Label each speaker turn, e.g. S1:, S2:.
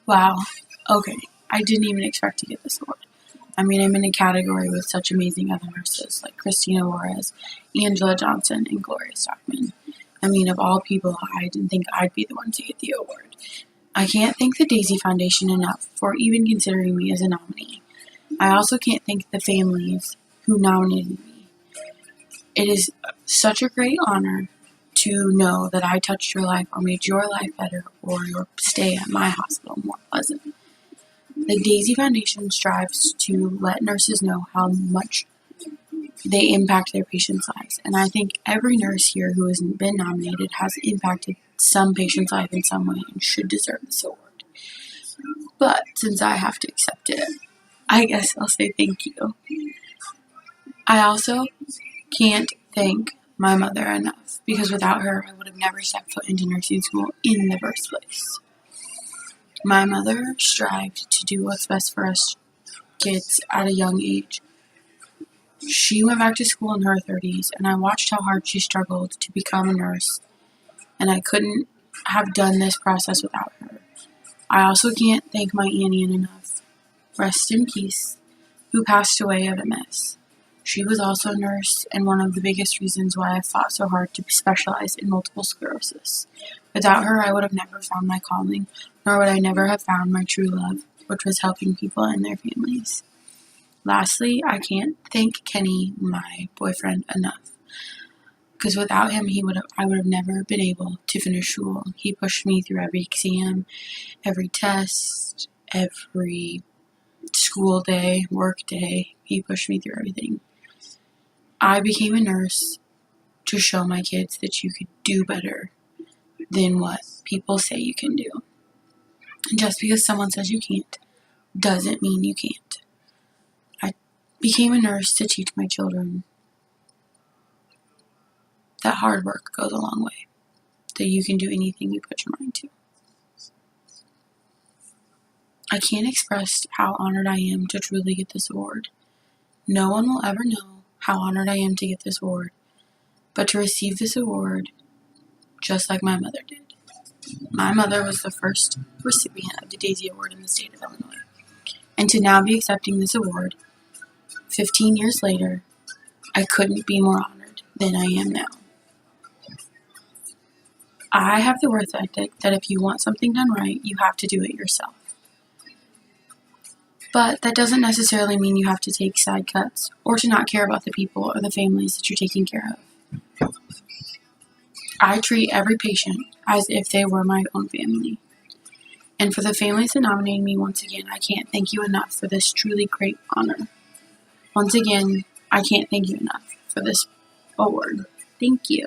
S1: Wow. Okay. I didn't even expect to get this award. I mean, I'm in a category with such amazing other nurses like Christina Juarez, Angela Johnson, and Gloria Stockman. I mean, of all people, I didn't think I'd be the one to get the award. I can't thank the Daisy Foundation enough for even considering me as a nominee. I also can't thank the families who nominated me. It is such a great honor to know that I touched your life or made your life better or your stay at my hospital more pleasant. The Daisy Foundation strives to let nurses know how much they impact their patients' lives, and I think every nurse here who has been nominated has impacted some patient's life in some way and should deserve this award. But since I have to accept it, I guess I'll say thank you. I also can't thank my mother enough, because without her, I would have never stepped foot into nursing school in the first place. My mother strived to do what's best for us kids at a young age. She went back to school in her 30s, and I watched how hard she struggled to become a nurse, and I couldn't have done this process without her. I also can't thank my Annie enough, rest in peace, who passed away of MS. She was also a nurse and one of the biggest reasons why I fought so hard to specialize in multiple sclerosis. Without her, I would have never found my calling, nor would I never have found my true love, which was helping people and their families. Lastly, I can't thank Kenny, my boyfriend, enough, because without him, I would have never been able to finish school. He pushed me through every exam, every test, every school day, work day. He pushed me through everything. I became a nurse to show my kids that you could do better than what people say you can do. And just because someone says you can't, doesn't mean you can't. I became a nurse to teach my children that hard work goes a long way, that you can do anything you put your mind to. I can't express how honored I am to truly get this award. No one will ever know how honored I am to get this award, but to receive this award just like my mother did. My mother was the first recipient of the Daisy Award in the state of Illinois, and to now be accepting this award 15 years later, I couldn't be more honored than I am now. I have the work ethic that if you want something done right, you have to do it yourself. But that doesn't necessarily mean you have to take side cuts or to not care about the people or the families that you're taking care of. I treat every patient as if they were my own family. And for the families that nominated me, once again, I can't thank you enough for this truly great honor. Once again, I can't thank you enough for this award. Thank you.